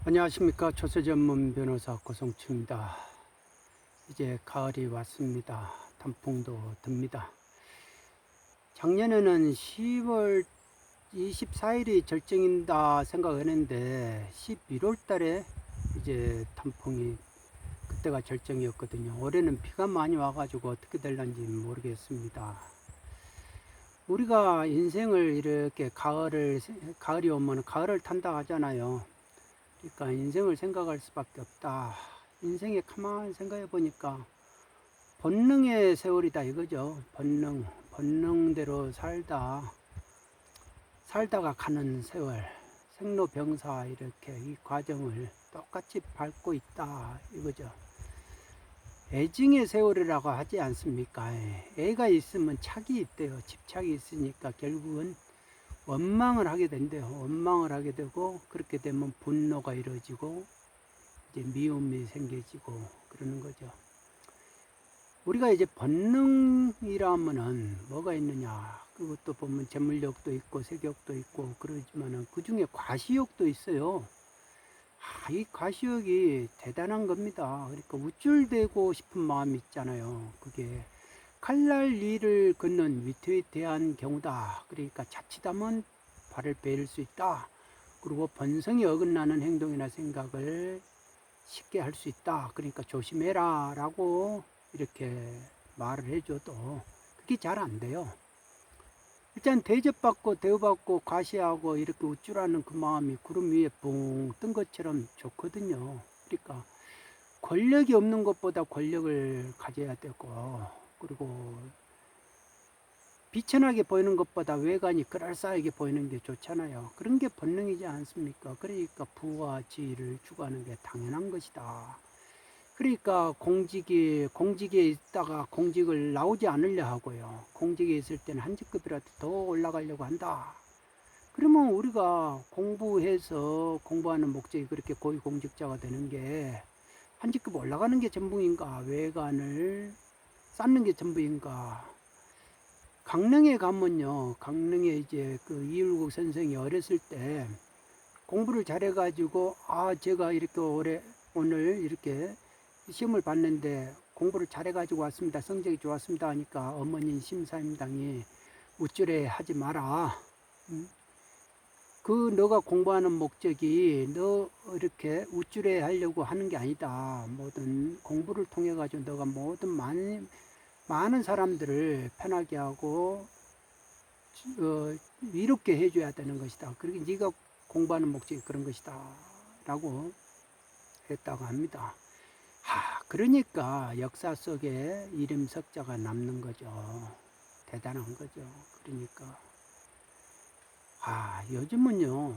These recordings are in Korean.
안녕하십니까. 조세 전문 변호사 고성추입니다. 이제 가을이 왔습니다. 단풍도 듭니다. 작년에는 10월 24일이 절정인다 생각했는데 11월 달에 이제 단풍이 그때가 절정이었거든요. 올해는 비가 많이 와가지고 어떻게 될런지 모르겠습니다. 우리가 인생을 이렇게 가을이 오면 가을을 탄다 하잖아요. 그러니까 인생을 생각할 수밖에 없다. 인생에 가만히 생각해 보니까 본능의 세월이다 이거죠. 본능대로 살다가 가는 세월, 생로병사 이렇게 이 과정을 똑같이 밟고 있다 이거죠. 애증의 세월이라고 하지 않습니까? 애가 있으면 착이 있대요. 집착이 있으니까 결국은 원망을 하게 된대요. 원망을 하게 되고, 그렇게 되면 분노가 이루어지고 이제 미움이 생겨지고 그러는 거죠. 우리가 이제 본능이라면은 뭐가 있느냐? 그것도 보면 재물욕도 있고 색욕도 있고 그러지만은 그 중에 과시욕도 있어요. 이 과시욕이 대단한 겁니다. 그러니까 우쭐대고 싶은 마음이 있잖아요. 그게 칼날 리를 걷는 위태위태한 경우다. 그러니까 자칫하면 발을 베일 수 있다. 그리고 본성이 어긋나는 행동이나 생각을 쉽게 할 수 있다. 그러니까 조심해라 라고 이렇게 말을 해줘도 그게 잘 안 돼요. 일단 대접받고 대우받고 과시하고 이렇게 우쭐하는 그 마음이 구름 위에 붕 뜬 것처럼 좋거든요. 그러니까 권력이 없는 것보다 권력을 가져야 되고, 그리고 비천하게 보이는 것보다 외관이 그럴싸하게 보이는 게 좋잖아요. 그런 게 본능이지 않습니까? 그러니까 부와 지위를 추구하는 게 당연한 것이다. 그러니까 공직에 있다가 공직을 나오지 않으려 하고요. 공직에 있을 때는 한 직급이라도 더 올라가려고 한다. 그러면 우리가 공부하는 목적이 그렇게 고위공직자가 되는 게 한 직급 올라가는 게 전부인가? 외관을 쌓는 게 전부인가? 강릉에 가면요. 강릉에 이제 그 이율국 선생이 어렸을 때 공부를 잘해가지고, 제가 이렇게 오늘 이렇게 시험을 봤는데 공부를 잘해가지고 왔습니다. 성적이 좋았습니다. 하니까 어머니 심사임당이 우쭐해 하지 마라. 너가 공부하는 목적이 너 이렇게 우쭐해 하려고 하는 게 아니다. 모든 공부를 통해 가지고 너가 모든 많은 사람들을 편하게 하고 이롭게 해줘야 되는 것이다. 그러니까 네가 공부하는 목적이 그런 것이다 라고 했다고 합니다. 그러니까 역사 속에 이름 석자가 남는 거죠. 대단한 거죠. 그러니까 요즘은요,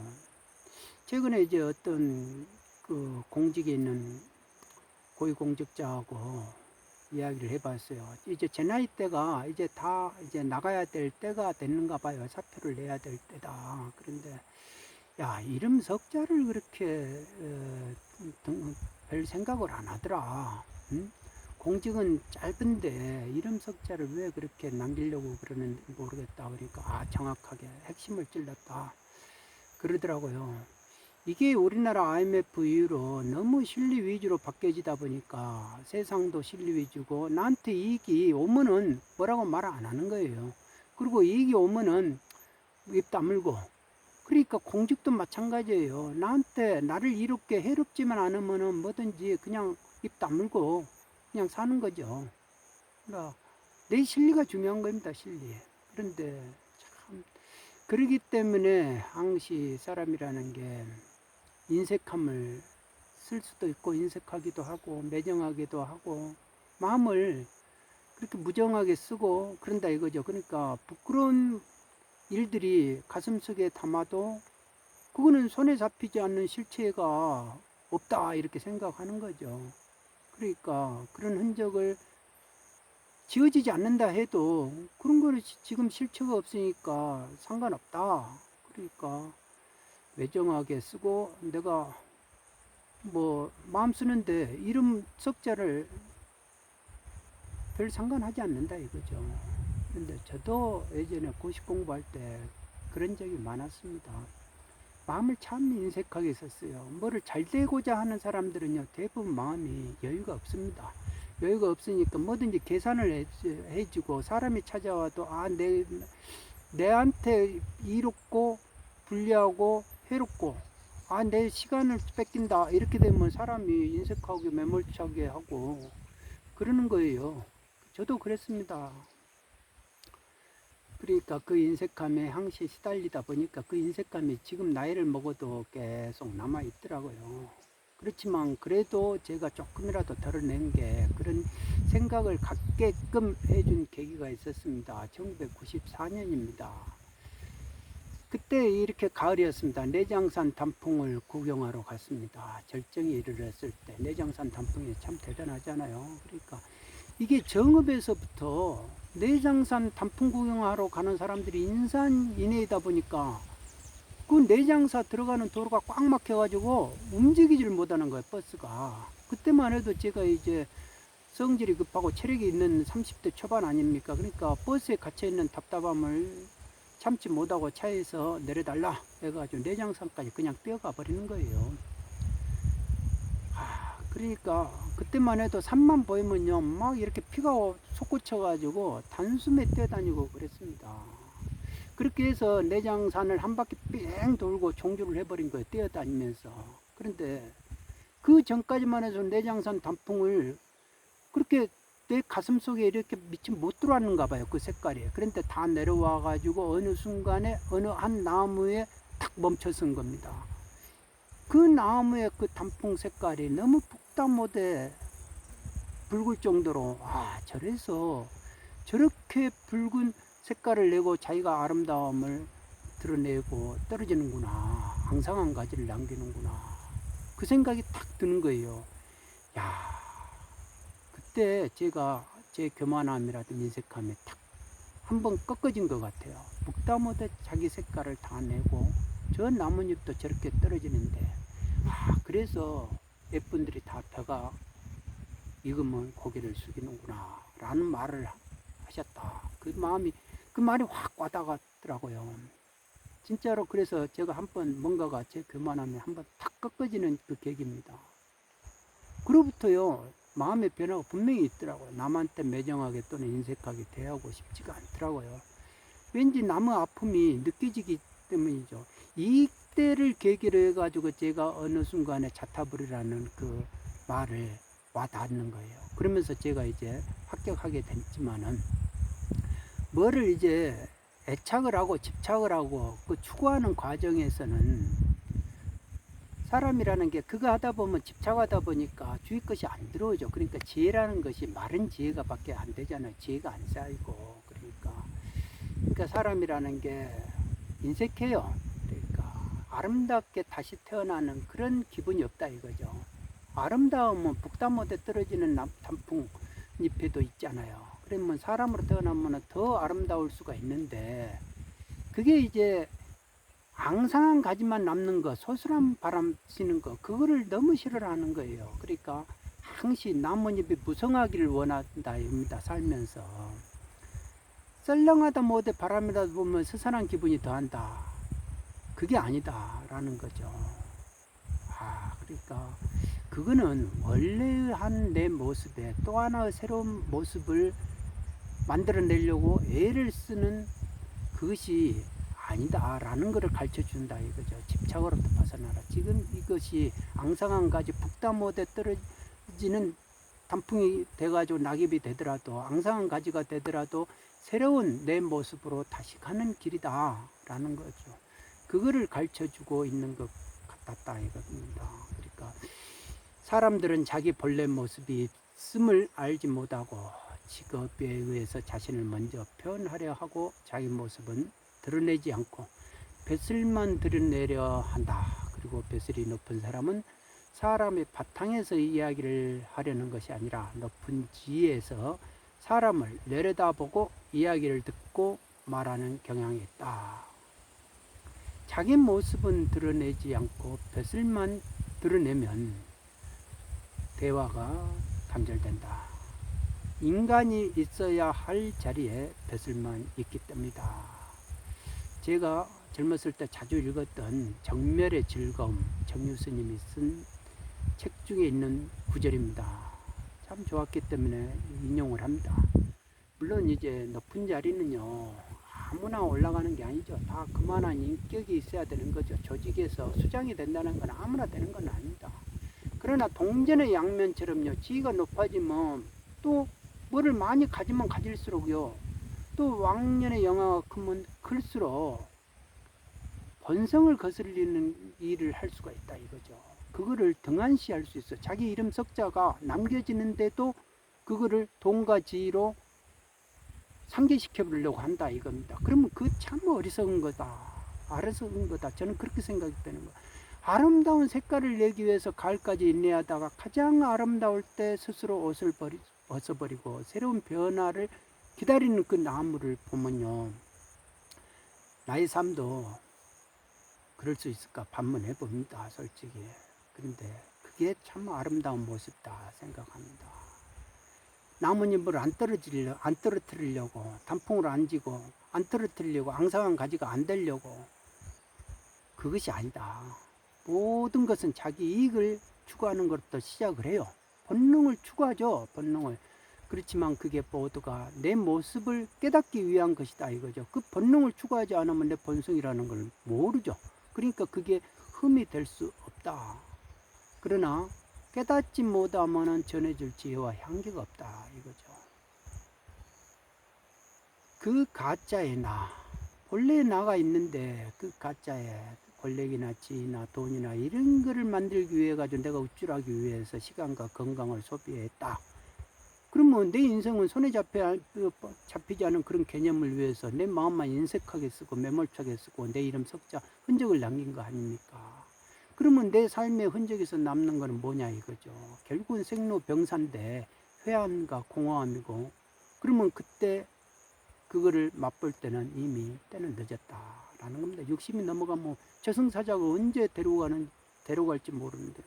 최근에 이제 어떤 그 공직에 있는 고위공직자하고 이야기를 해봤어요. 이제 제 나이 때가 이제 나가야 될 때가 됐는가 봐요. 사표를 내야 될 때다. 그런데 이름 석자를 그렇게 별 생각을 안 하더라. 응? 공직은 짧은데 이름 석자를 왜 그렇게 남기려고 그러는지 모르겠다. 그러니까 정확하게 핵심을 찔렀다. 그러더라고요. 이게 우리나라 IMF 이후로 너무 실리 위주로 바뀌어지다 보니까 세상도 실리 위주고, 나한테 이익이 오면은 뭐라고 말 안 하는 거예요. 그리고 이익이 오면은 입 다물고, 그러니까 공직도 마찬가지예요. 나를 이롭게 해롭지만 않으면은 뭐든지 그냥 입 다물고 그냥 사는 거죠. 그러니까 내 실리가 중요한 겁니다, 실리. 그런데 참, 그러기 때문에 항시 사람이라는 게 인색함을 쓸 수도 있고, 인색하기도 하고, 매정하기도 하고, 마음을 그렇게 무정하게 쓰고 그런다 이거죠. 그러니까 부끄러운 일들이 가슴속에 담아도 그거는 손에 잡히지 않는 실체가 없다 이렇게 생각하는 거죠. 그러니까 그런 흔적을 지워지지 않는다 해도 그런 거는 지금 실체가 없으니까 상관없다. 그러니까 매정하게 쓰고, 내가 마음 쓰는데 이름 석자를 별 상관하지 않는다 이거죠. 근데 저도 예전에 고시 공부할 때 그런 적이 많았습니다. 마음을 참 인색하게 썼어요. 뭐를 잘 되고자 하는 사람들은요, 대부분 마음이 여유가 없습니다. 여유가 없으니까 뭐든지 계산을 해주고, 사람이 찾아와도, 내한테 이롭고, 불리하고, 해롭고, 내 시간을 뺏긴다. 이렇게 되면 사람이 인색하게 매몰차게 하고, 그러는 거예요. 저도 그랬습니다. 그러니까 그 인색함에 항시 시달리다 보니까 그 인색감이 지금 나이를 먹어도 계속 남아 있더라고요. 그렇지만 그래도 제가 조금이라도 덜어낸 게 그런 생각을 갖게끔 해준 계기가 있었습니다. 1994년입니다. 그때 이렇게 가을이었습니다. 내장산 단풍을 구경하러 갔습니다. 절정에 이르렀을 때 내장산 단풍이 참 대단하잖아요. 그러니까 이게 정읍에서부터 내장산 단풍 구경하러 가는 사람들이 인산인해이다 보니까 그 내장사 들어가는 도로가 꽉 막혀가지고 움직이질 못하는 거예요, 버스가. 그때만 해도 제가 이제 성질이 급하고 체력이 있는 30대 초반 아닙니까? 그러니까 버스에 갇혀있는 답답함을 참지 못하고 차에서 내려달라 해가지고 내장산까지 그냥 뛰어가 버리는 거예요. 그러니까 그때만 해도 산만 보이면요 막 이렇게 피가 솟구쳐가지고 단숨에 뛰어다니고 그랬습니다. 그렇게 해서 내장산을 한 바퀴 뺑 돌고 종주를 해버린 거예요, 뛰어다니면서. 그런데 그 전까지만 해도 내장산 단풍을 그렇게 내 가슴 속에 이렇게 미치 못 들어왔는가 봐요, 그 색깔이. 그런데 다 내려와 가지고 어느 순간에 어느 한 나무에 탁 멈춰선 겁니다. 그 나무의 그 단풍 색깔이 너무 북다못해 붉을 정도로, 저래서 저렇게 붉은 색깔을 내고 자기가 아름다움을 드러내고 떨어지는구나, 앙상한 가지를 남기는구나, 그 생각이 탁 드는 거예요. 야, 그때 제가 제 교만함이라든지 인색함이 탁 한번 꺾어진 것 같아요. 북다못해 자기 색깔을 다 내고 저 나뭇잎도 저렇게 떨어지는데, 그래서 예쁜들이 다 벼가 익으면 고개를 숙이는구나 라는 말을 하셨다. 그 말이 확 와닿았더라고요. 진짜로. 그래서 제가 한번 뭔가가 제 교만함이 한번 탁 꺾어지는 그 계기입니다. 그로부터요 마음의 변화가 분명히 있더라고요. 남한테 매정하게 또는 인색하게 대하고 싶지가 않더라고요. 왠지 남의 아픔이 느껴지기 때문이죠. 이때를 계기로 해가지고 제가 어느 순간에 자타불이라는 그 말을 와닿는 거예요. 그러면서 제가 이제 합격하게 됐지만은 뭐를 이제 애착을 하고 집착을 하고 그 추구하는 과정에서는 사람이라는 게 그거 하다 보면 집착하다 보니까 주위 것이 안 들어오죠. 그러니까 지혜라는 것이 마른 지혜가 밖에 안 되잖아요. 지혜가 안 쌓이고. 그러니까 사람이라는 게 인색해요. 그러니까 아름답게 다시 태어나는 그런 기분이 없다 이거죠. 아름다움은 북다못해 떨어지는 단풍 잎에도 있잖아요. 그러면 사람으로 태어나면 더 아름다울 수가 있는데, 그게 이제 앙상한 가지만 남는 거, 소슬한 바람 쐬는 거, 그거를 너무 싫어하는 거예요. 그러니까 항시 나뭇잎이 무성하기를 원한다 입니다, 살면서. 썰렁하다 못해 바람이라도 보면 스산한 기분이 더한다. 그게 아니다라는 거죠. 그러니까 그거는 원래 한 내 모습에 또 하나의 새로운 모습을 만들어내려고 애를 쓰는 그것이 아니다라는 것을 가르쳐 준다 이거죠. 집착으로부터 벗어나라. 지금 이것이 앙상한 가지 북다못해 떨어지는 단풍이 돼가지고 낙엽이 되더라도, 앙상한 가지가 되더라도 새로운 내 모습으로 다시 가는 길이다 라는 거죠. 그거를 가르쳐 주고 있는 것 같았다 이겁니다. 그러니까 사람들은 자기 본래 모습이 있음을 알지 못하고 직업에 의해서 자신을 먼저 표현하려 하고 자기 모습은 드러내지 않고 벼슬만 드러내려 한다. 그리고 벼슬이 높은 사람은 사람의 바탕에서 이야기를 하려는 것이 아니라 높은 지위에서 사람을 내려다보고 이야기를 듣고 말하는 경향이 있다. 자기 모습은 드러내지 않고 벼슬만 드러내면 대화가 단절된다. 인간이 있어야 할 자리에 벼슬만 있기 때문이다. 제가 젊었을 때 자주 읽었던 정멸의 즐거움, 정유 스님이 쓴 책 중에 있는 구절입니다. 참 좋았기 때문에 인용을 합니다. 물론 이제 높은 자리는요, 아무나 올라가는 게 아니죠. 다 그만한 인격이 있어야 되는 거죠. 조직에서 수장이 된다는 건 아무나 되는 건 아닙니다. 그러나 동전의 양면처럼요, 지위가 높아지면 또 뭐를 많이 가지면 가질수록요, 또 왕년의 영화가 크면 클수록 본성을 거슬리는 일을 할 수가 있다 이거죠. 그거를 등한시할 수 있어. 자기 이름 석자가 남겨지는데도 그거를 돈과 지위로 상기시켜 보려고 한다 이겁니다. 그러면 그 참 어리석은 거다. 어리석은 거다. 저는 그렇게 생각이 되는 거예요. 아름다운 색깔을 내기 위해서 가을까지 인내하다가 가장 아름다울 때 스스로 옷을 벗어버리고 새로운 변화를 기다리는 그 나무를 보면요, 나의 삶도 그럴 수 있을까 반문해 봅니다, 솔직히. 그런데 그게 참 아름다운 모습이다 생각합니다. 나뭇잎을 안 떨어뜨리려고, 단풍을 안 지고, 안 떨어뜨리려고, 앙상한 가지가 안 되려고, 그것이 아니다. 모든 것은 자기 이익을 추구하는 것부터 시작을 해요. 본능을 추구하죠, 본능을. 그렇지만 그게 모두가 내 모습을 깨닫기 위한 것이다 이거죠. 그 본능을 추구하지 않으면 내 본성이라는 걸 모르죠. 그러니까 그게 흠이 될 수 없다. 그러나 깨닫지 못하면 전해줄 지혜와 향기가 없다 이거죠. 그 가짜의 나, 본래의 나가 있는데 그 가짜에 권력이나 지위나 돈이나 이런 거를 만들기 위해 가지고 내가 우쭐하기 위해서 시간과 건강을 소비했다. 그러면 내 인생은 손에 잡히지 않은 그런 개념을 위해서 내 마음만 인색하게 쓰고 매몰차게 쓰고 내 이름 석자 흔적을 남긴 거 아닙니까? 그러면 내 삶의 흔적에서 남는 거는 뭐냐 이거죠. 결국은 생로병사인데 회한과 공허함이고, 그러면 그때 그거를 맛볼 때는 이미 때는 늦었다라는 겁니다. 60이 넘어가면 저승사자가 언제 데려갈지 모르는데,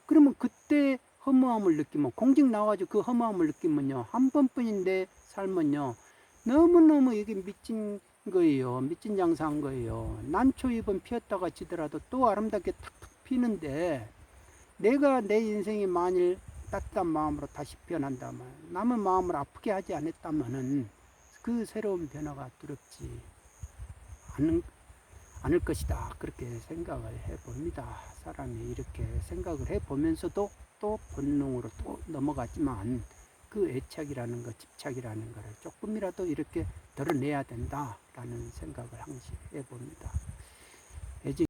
그러면 그때 허무함을 느끼면, 공직 나와가지고 그 허무함을 느끼면요, 한 번뿐인 내 삶은요, 너무너무 이게 미친 거예요. 미친 장사한 거예요. 난초잎은 피었다가 지더라도 또 아름답게 탁탁 피는데, 내가 내 인생이 만일 따뜻한 마음으로 다시 피어난다면, 남의 마음을 아프게 하지 않았다면은 그 새로운 변화가 두렵지 않을 것이다. 그렇게 생각을 해봅니다. 사람이 이렇게 생각을 해보면서도 또 본능으로 또 넘어가지만 그 애착이라는 것, 집착이라는 것을 조금이라도 이렇게 드러내야 된다라는 생각을 항상 해봅니다.